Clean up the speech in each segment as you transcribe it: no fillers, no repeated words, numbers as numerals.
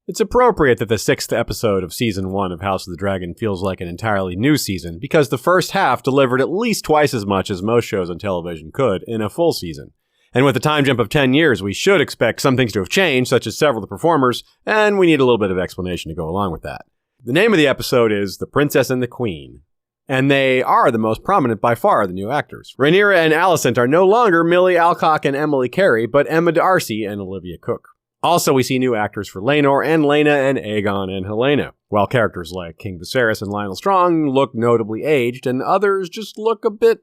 It's appropriate that the 6th episode of Season 1 of House of the Dragon feels like an entirely new season, because the first half delivered at least twice as much as most shows on television could in a full season. And with a time jump of 10 years, we should expect some things to have changed, such as several of the performers, and we need a little bit of explanation to go along with that. The name of the episode is The Princess and the Queen, and they are the most prominent by far, the new actors. Rhaenyra and Alicent are no longer Millie Alcock and Emily Carey, but Emma D'Arcy and Olivia Cooke. Also, we see new actors for Laenor and Laena and Aegon and Helena, while characters like King Viserys and Lionel Strong look notably aged, and others just look a bit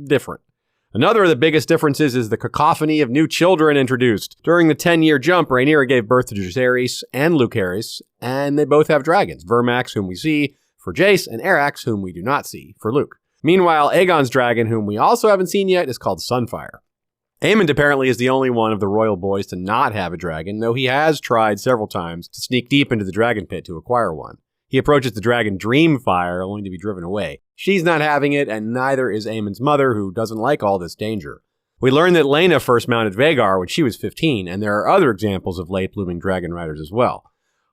different. Another of the biggest differences is the cacophony of new children introduced. During the 10-year jump, Rhaenyra gave birth to Jaehaerys and Lucerys, and they both have dragons, Vermax, whom we see for Jace, and Arax, whom we do not see for Luke. Meanwhile, Aegon's dragon, whom we also haven't seen yet, is called Sunfire. Aemond apparently is the only one of the royal boys to not have a dragon, though he has tried several times to sneak deep into the dragon pit to acquire one. He approaches the dragon Dreamfire, only to be driven away. She's not having it, and neither is Aemond's mother, who doesn't like all this danger. We learn that Laena first mounted Vhagar when she was 15, and there are other examples of late-blooming dragon riders as well.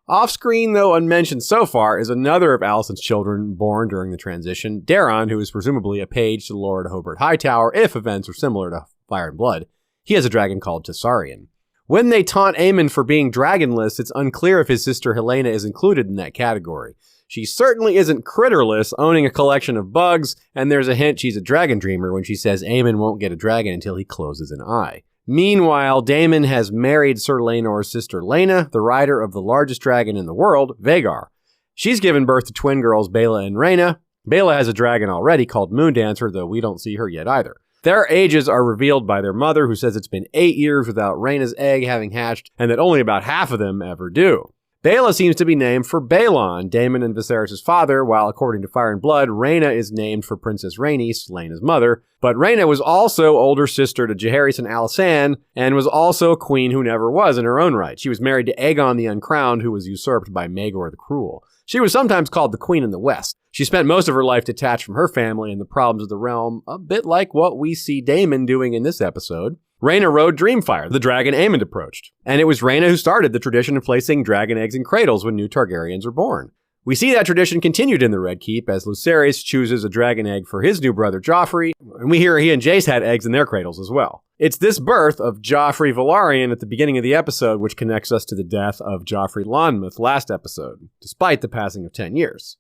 Off-screen, though unmentioned so far, is another of Alicent's children born during the transition, Daeron, who is presumably a page to Lord Hobart Hightower if events are similar to Fire and Blood. He has a dragon called Tessarion. When they taunt Aemond for being dragonless, it's unclear if his sister Helena is included in that category. She certainly isn't critterless, owning a collection of bugs, and there's a hint she's a dragon dreamer when she says Aemond won't get a dragon until he closes an eye. Meanwhile, Daemon has married Sir Laenor's sister Laena, the rider of the largest dragon in the world, Vhagar. She's given birth to twin girls Baela and Rhaena. Baela has a dragon already called Moondancer, though we don't see her yet either. Their ages are revealed by their mother, who says it's been 8 years without Rhaena's egg having hatched, and that only about half of them ever do. Baela seems to be named for Baelon, Daemon and Viserys' father, while according to Fire and Blood, Rhaena is named for Princess Rhaenys, Laena's mother. But Rhaena was also older sister to Jaehaerys and Alysanne, and was also a queen who never was in her own right. She was married to Aegon the Uncrowned, who was usurped by Maegor the Cruel. She was sometimes called the Queen in the West. She spent most of her life detached from her family and the problems of the realm, a bit like what we see Daemon doing in this episode. Rhaena rode Dreamfire, the dragon Aemond approached. And it was Rhaena who started the tradition of placing dragon eggs in cradles when new Targaryens are born. We see that tradition continued in the Red Keep as Lucerys chooses a dragon egg for his new brother Joffrey, and we hear he and Jace had eggs in their cradles as well. It's this birth of Joffrey Velaryon at the beginning of the episode which connects us to the death of Joffrey Lonmouth last episode, despite the passing of 10 years.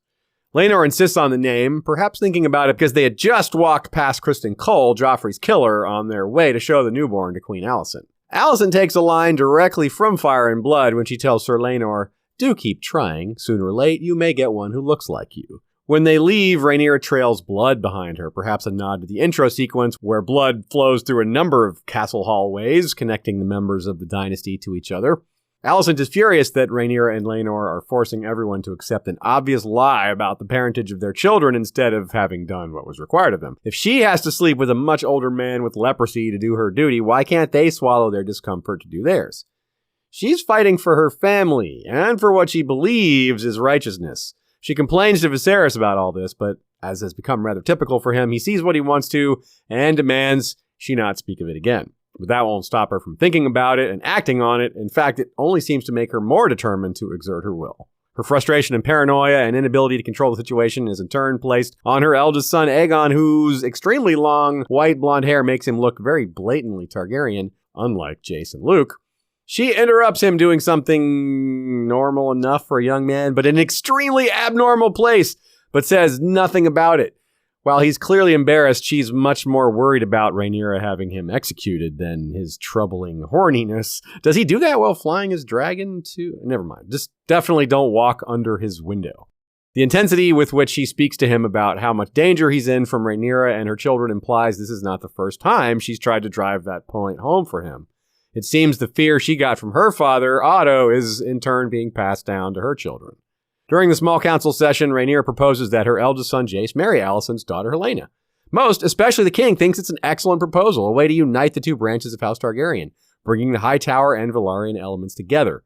Laenor insists on the name, perhaps thinking about it because they had just walked past Criston Cole, Joffrey's killer, on their way to show the newborn to Queen Alicent. Alicent takes a line directly from Fire and Blood when she tells Sir Laenor, "Do keep trying. Sooner or late, you may get one who looks like you." When they leave, Rhaenyra trails blood behind her, perhaps a nod to the intro sequence where blood flows through a number of castle hallways, connecting the members of the dynasty to each other. Alicent is furious that Rhaenyra and Laenor are forcing everyone to accept an obvious lie about the parentage of their children instead of having done what was required of them. If she has to sleep with a much older man with leprosy to do her duty, why can't they swallow their discomfort to do theirs? She's fighting for her family and for what she believes is righteousness. She complains to Viserys about all this, but as has become rather typical for him, he sees what he wants to and demands she not speak of it again. But that won't stop her from thinking about it and acting on it. In fact, it only seems to make her more determined to exert her will. Her frustration and paranoia and inability to control the situation is in turn placed on her eldest son, Aegon, whose extremely long white blonde hair makes him look very blatantly Targaryen, unlike Jace and Luke. She interrupts him doing something normal enough for a young man, but in an extremely abnormal place, but says nothing about it. While he's clearly embarrassed, she's much more worried about Rhaenyra having him executed than his troubling horniness. Does he do that while flying his dragon too? Never mind. Just definitely don't walk under his window. The intensity with which she speaks to him about how much danger he's in from Rhaenyra and her children implies this is not the first time she's tried to drive that point home for him. It seems the fear she got from her father, Otto, is in turn being passed down to her children. During the small council session, Rhaenyra proposes that her eldest son, Jace, marry Alicent's daughter, Helena. Most, especially the king, thinks it's an excellent proposal, a way to unite the two branches of House Targaryen, bringing the Hightower and Velaryon elements together.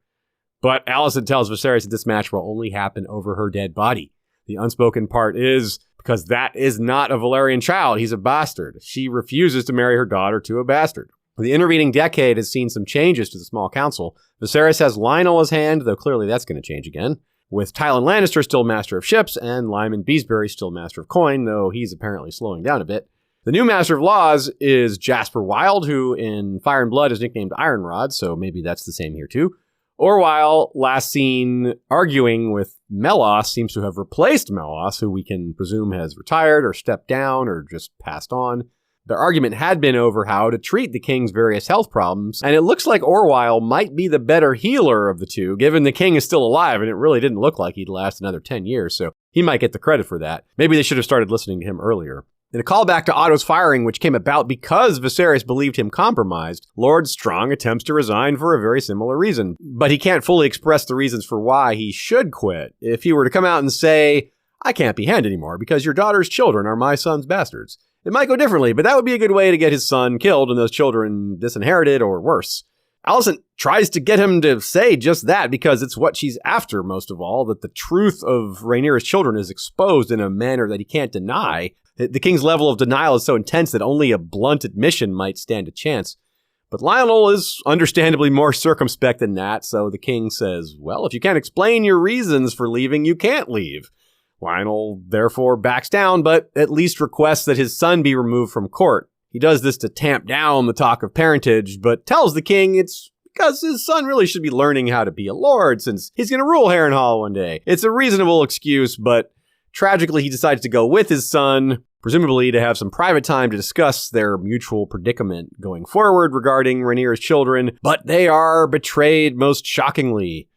But Alicent tells Viserys that this match will only happen over her dead body. The unspoken part is, because that is not a Velaryon child, he's a bastard. She refuses to marry her daughter to a bastard. The intervening decade has seen some changes to the small council. Viserys has Lionel as hand, though clearly that's going to change again, with Tywin Lannister still master of ships, and Lyman Beesbury still master of coin, though he's apparently slowing down a bit. The new master of laws is Jasper Wilde, who in Fire and Blood is nicknamed Ironrod, so maybe that's the same here too. Orwyle, last seen arguing with Melos, seems to have replaced Melos, who we can presume has retired or stepped down or just passed on. Their argument had been over how to treat the king's various health problems, and it looks like Orwyle might be the better healer of the two, given the king is still alive, and it really didn't look like he'd last another 10 years, so he might get the credit for that. Maybe they should have started listening to him earlier. In a callback to Otto's firing, which came about because Viserys believed him compromised, Lord Strong attempts to resign for a very similar reason, but he can't fully express the reasons for why he should quit. If he were to come out and say, "I can't be hand anymore because your daughter's children are my son's bastards," it might go differently, but that would be a good way to get his son killed and those children disinherited or worse. Alicent tries to get him to say just that because it's what she's after most of all, that the truth of Rhaenyra's children is exposed in a manner that he can't deny. The king's level of denial is so intense that only a blunt admission might stand a chance. But Lionel is understandably more circumspect than that, so the king says, well, if you can't explain your reasons for leaving, you can't leave. Lionel therefore backs down, but at least requests that his son be removed from court. He does this to tamp down the talk of parentage, but tells the king it's because his son really should be learning how to be a lord since he's going to rule Harrenhal one day. It's a reasonable excuse, but tragically he decides to go with his son, presumably to have some private time to discuss their mutual predicament going forward regarding Rhaenyra's children, but they are betrayed most shockingly.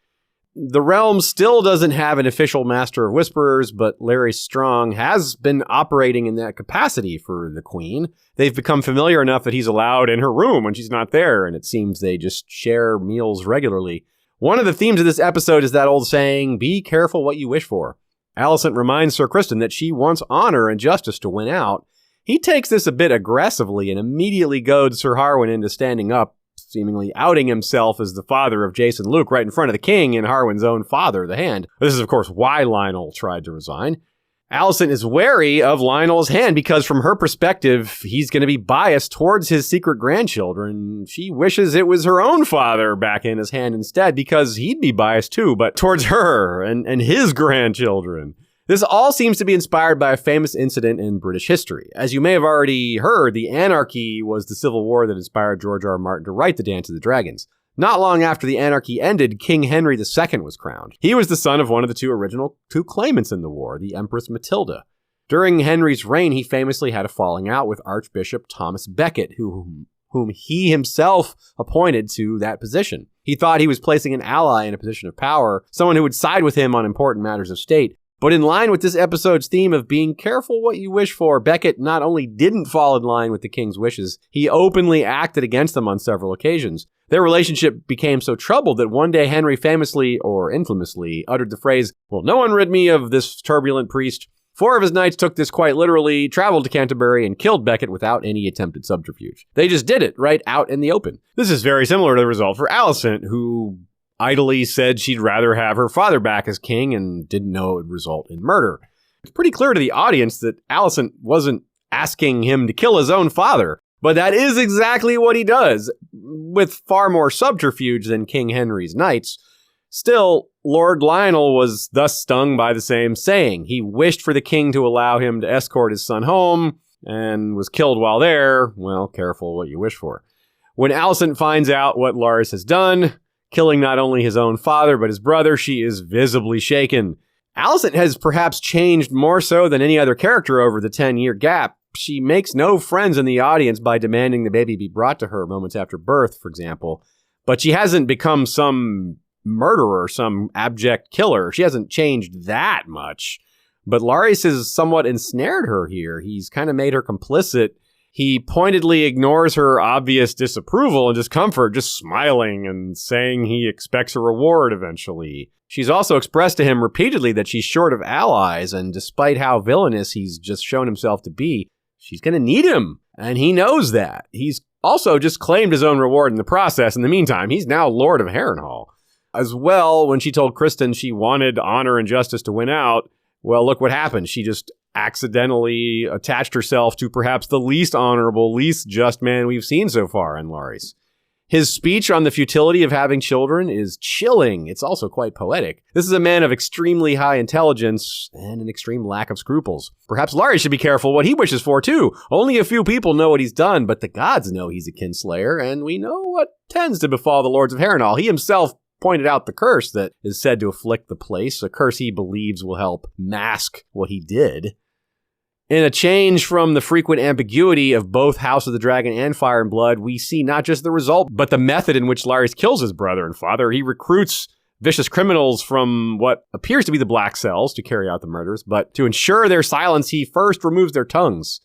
The realm still doesn't have an official Master of Whisperers, but Larry Strong has been operating in that capacity for the Queen. They've become familiar enough that he's allowed in her room when she's not there, and it seems they just share meals regularly. One of the themes of this episode is that old saying, be careful what you wish for. Alicent reminds Sir Criston that she wants honor and justice to win out. He takes this a bit aggressively and immediately goads Sir Harwin into standing up, seemingly outing himself as the father of Jace and Luke right in front of the king and Harwin's own father, the Hand. This is, of course, why Lionel tried to resign. Alicent is wary of Lionel's Hand because, from her perspective, he's going to be biased towards his secret grandchildren. She wishes it was her own father back in his hand instead because he'd be biased too, but towards her and his grandchildren. This all seems to be inspired by a famous incident in British history. As you may have already heard, the Anarchy was the civil war that inspired George R. R. Martin to write The Dance of the Dragons. Not long after the Anarchy ended, King Henry II was crowned. He was the son of one of the two claimants in the war, the Empress Matilda. During Henry's reign, he famously had a falling out with Archbishop Thomas Becket, whom he himself appointed to that position. He thought he was placing an ally in a position of power, someone who would side with him on important matters of state. But in line with this episode's theme of being careful what you wish for, Becket not only didn't fall in line with the king's wishes, he openly acted against them on several occasions. Their relationship became so troubled that one day Henry famously, or infamously, uttered the phrase, "Will no one rid me of this turbulent priest?" 4 of his knights took this quite literally, traveled to Canterbury, and killed Becket without any attempted subterfuge. They just did it right out in the open. This is very similar to the result for Alicent, who idly said she'd rather have her father back as king and didn't know it would result in murder. It's pretty clear to the audience that Alicent wasn't asking him to kill his own father, but that is exactly what he does, with far more subterfuge than King Henry's knights. Still, Lord Lionel was thus stung by the same saying. He wished for the king to allow him to escort his son home, and was killed while there. Well, careful what you wish for. When Alicent finds out what Larys has done, killing not only his own father, but his brother, she is visibly shaken. Alicent has perhaps changed more so than any other character over the 10-year gap. She makes no friends in the audience by demanding the baby be brought to her moments after birth, for example. But she hasn't become some murderer, some abject killer. She hasn't changed that much. But Larys has somewhat ensnared her here. He's kind of made her complicit. He pointedly ignores her obvious disapproval and discomfort, just smiling and saying he expects a reward eventually. She's also expressed to him repeatedly that she's short of allies, and despite how villainous he's just shown himself to be, she's going to need him, and he knows that. He's also just claimed his own reward in the process. In the meantime, he's now Lord of Harrenhal. As well, when she told Criston she wanted honor and justice to win out, well, look what happened. She just accidentally attached herself to perhaps the least honorable, least just man we've seen so far in Larys. His speech on the futility of having children is chilling. It's also quite poetic. This is a man of extremely high intelligence and an extreme lack of scruples. Perhaps Larry should be careful what he wishes for, too. Only a few people know what he's done, but the gods know he's a kinslayer, and we know what tends to befall the lords of Harrenhal. He himself pointed out the curse that is said to afflict the place, a curse he believes will help mask what he did. In a change from the frequent ambiguity of both House of the Dragon and Fire and Blood, we see not just the result, but the method in which Larys kills his brother and father. He recruits vicious criminals from what appears to be the Black Cells to carry out the murders, but to ensure their silence, he first removes their tongues.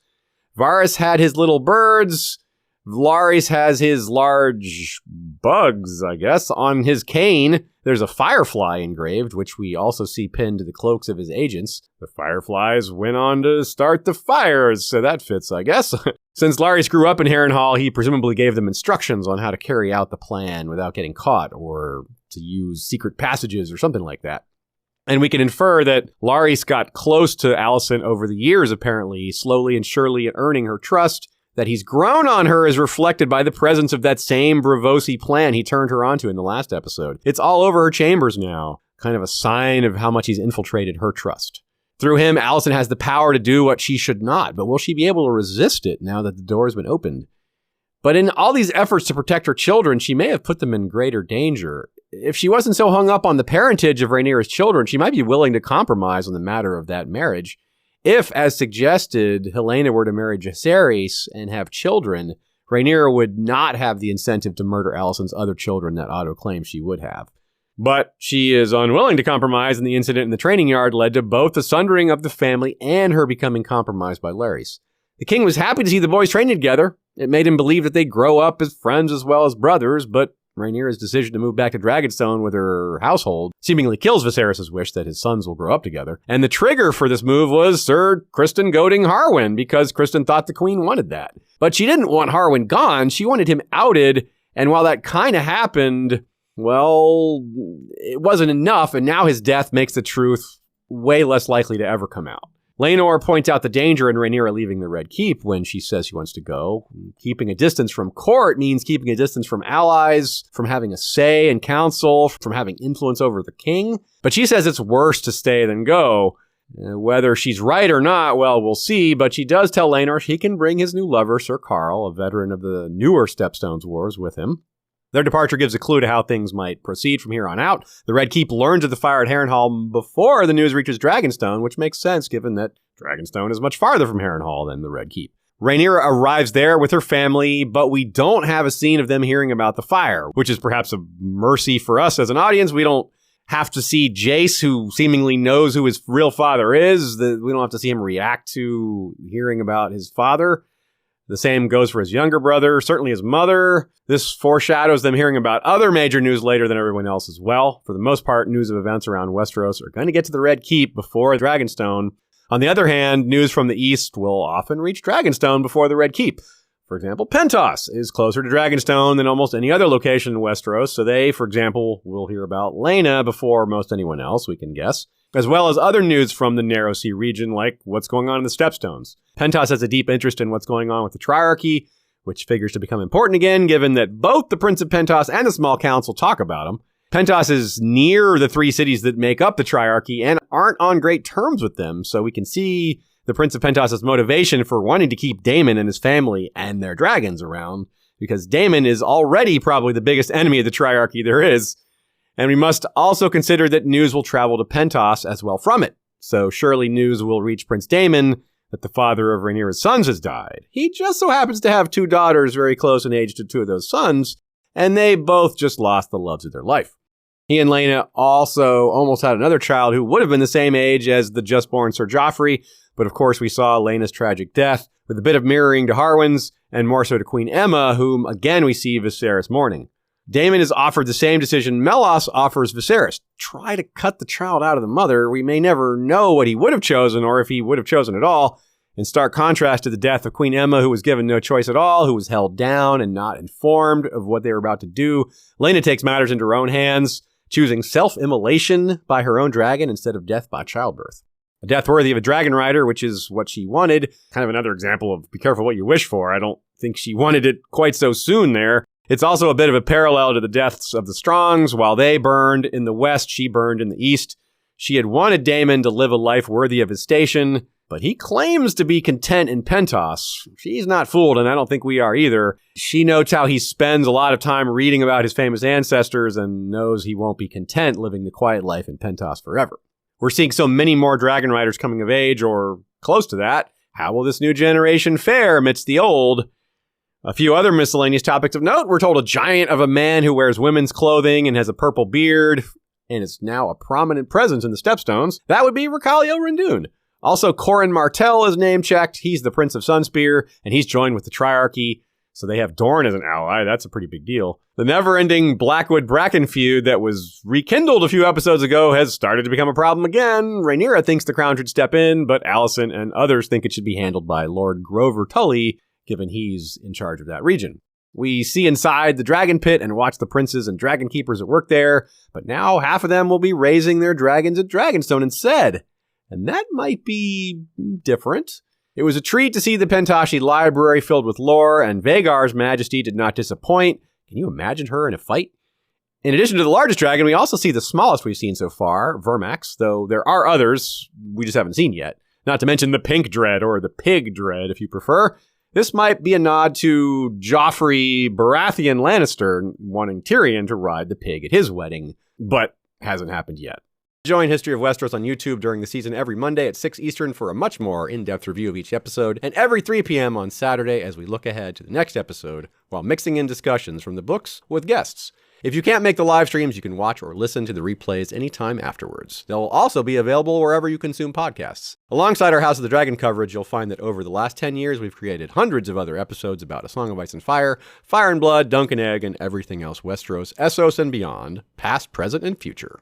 Varys had his little birds. Larys has his large bugs, I guess, on his cane. There's a firefly engraved, which we also see pinned to the cloaks of his agents. The fireflies went on to start the fires, so that fits, I guess. Since Larys grew up in Harrenhal, he presumably gave them instructions on how to carry out the plan without getting caught, or to use secret passages or something like that. And we can infer that Larys got close to Alicent over the years, apparently, slowly and surely earning her trust. That he's grown on her is reflected by the presence of that same Braavosi plan he turned her onto in the last episode. It's all over her chambers now, kind of a sign of how much he's infiltrated her trust. Through him, Alicent has the power to do what she should not, but will she be able to resist it now that the door has been opened? But in all these efforts to protect her children, she may have put them in greater danger. If she wasn't so hung up on the parentage of Rhaenyra's children, she might be willing to compromise on the matter of that marriage. If, as suggested, Helaena were to marry Jacaerys and have children, Rhaenyra would not have the incentive to murder Alicent's other children that Otto claims she would have. But she is unwilling to compromise, and the incident in the training yard led to both the sundering of the family and her becoming compromised by Larys. The king was happy to see the boys training together. It made him believe that they'd grow up as friends as well as brothers, but Rhaenyra's decision to move back to Dragonstone with her household seemingly kills Viserys' wish that his sons will grow up together. And the trigger for this move was Sir Criston goading Harwin, because Criston thought the queen wanted that. But she didn't want Harwin gone, she wanted him outed, and while that kind of happened, well, it wasn't enough, and now his death makes the truth way less likely to ever come out. Laenor points out the danger in Rhaenyra leaving the Red Keep when she says she wants to go. Keeping a distance from court means keeping a distance from allies, from having a say in council, from having influence over the king. But she says it's worse to stay than go. Whether she's right or not, well, we'll see, but she does tell Laenor he can bring his new lover, Sir Qarl, a veteran of the newer Stepstones Wars, with him. Their departure gives a clue to how things might proceed from here on out. The Red Keep learns of the fire at Harrenhal before the news reaches Dragonstone, which makes sense given that Dragonstone is much farther from Harrenhal than the Red Keep. Rhaenyra arrives there with her family, but we don't have a scene of them hearing about the fire, which is perhaps a mercy for us as an audience. We don't have to see Jace, who seemingly knows who his real father is. We don't have to see him react to hearing about his father. The same goes for his younger brother, certainly his mother. This foreshadows them hearing about other major news later than everyone else as well. For the most part, news of events around Westeros are going to get to the Red Keep before Dragonstone. On the other hand, news from the east will often reach Dragonstone before the Red Keep. For example, Pentos is closer to Dragonstone than almost any other location in Westeros, so they, for example, will hear about Laena before most anyone else, we can guess, as well as other news from the Narrow Sea region, like what's going on in the Stepstones. Pentos has a deep interest in what's going on with the Triarchy, which figures to become important again, given that both the Prince of Pentos and the Small Council talk about him. Pentos is near the three cities that make up the Triarchy and aren't on great terms with them, so we can see the Prince of Pentos' motivation for wanting to keep Daemon and his family and their dragons around, because Daemon is already probably the biggest enemy of the Triarchy there is. And we must also consider that news will travel to Pentos as well from it. So surely news will reach Prince Daemon that the father of Rhaenyra's sons has died. He just so happens to have two daughters very close in age to two of those sons, and they both just lost the loves of their life. He and Laena also almost had another child who would have been the same age as the just-born Sir Joffrey, but of course we saw Laena's tragic death, with a bit of mirroring to Harwin's, and more so to Queen Aemma, whom again we see Viserys mourning. Daemon is offered the same decision Melos offers Viserys. Try to cut the child out of the mother. We may never know what he would have chosen, or if he would have chosen at all. In stark contrast to the death of Queen Aemma, who was given no choice at all, who was held down and not informed of what they were about to do, Laena takes matters into her own hands, choosing self-immolation by her own dragon instead of death by childbirth. A death worthy of a dragon rider, which is what she wanted. Kind of another example of be careful what you wish for. I don't think she wanted it quite so soon there. It's also a bit of a parallel to the deaths of the Strongs. While they burned in the west, she burned in the east. She had wanted Daemon to live a life worthy of his station, but he claims to be content in Pentos. She's not fooled, and I don't think we are either. She notes how he spends a lot of time reading about his famous ancestors and knows he won't be content living the quiet life in Pentos forever. We're seeing so many more dragon riders coming of age, or close to that. How will this new generation fare amidst the old? A few other miscellaneous topics of note. We're told a giant of a man who wears women's clothing and has a purple beard and is now a prominent presence in the Stepstones. That would be Ricalio Rendoon. Also, Corin Martell is name-checked. He's the Prince of Sunspear, and he's joined with the Triarchy. So they have Dorne as an ally. That's a pretty big deal. The never-ending Blackwood-Bracken feud that was rekindled a few episodes ago has started to become a problem again. Rhaenyra thinks the crown should step in, but Alicent and others think it should be handled by Lord Grover Tully, given he's in charge of that region. We see inside the dragon pit and watch the princes and dragon keepers at work there, but now half of them will be raising their dragons at Dragonstone instead. And that might be different. It was a treat to see the Pentoshi library filled with lore, and Vagar's majesty did not disappoint. Can you imagine her in a fight? In addition to the largest dragon, we also see the smallest we've seen so far, Vermax, though there are others we just haven't seen yet. Not to mention the Pink Dread, or the Pig Dread if you prefer. This might be a nod to Joffrey Baratheon Lannister wanting Tyrion to ride the pig at his wedding, but hasn't happened yet. Join History of Westeros on YouTube during the season every Monday at 6 Eastern for a much more in-depth review of each episode, and every 3 p.m. on Saturday as we look ahead to the next episode while mixing in discussions from the books with guests. If you can't make the live streams, you can watch or listen to the replays anytime afterwards. They'll also be available wherever you consume podcasts. Alongside our House of the Dragon coverage, you'll find that over the last 10 years, we've created hundreds of other episodes about A Song of Ice and Fire, Fire and Blood, Dunk and Egg, and everything else Westeros, Essos, and beyond, past, present, and future.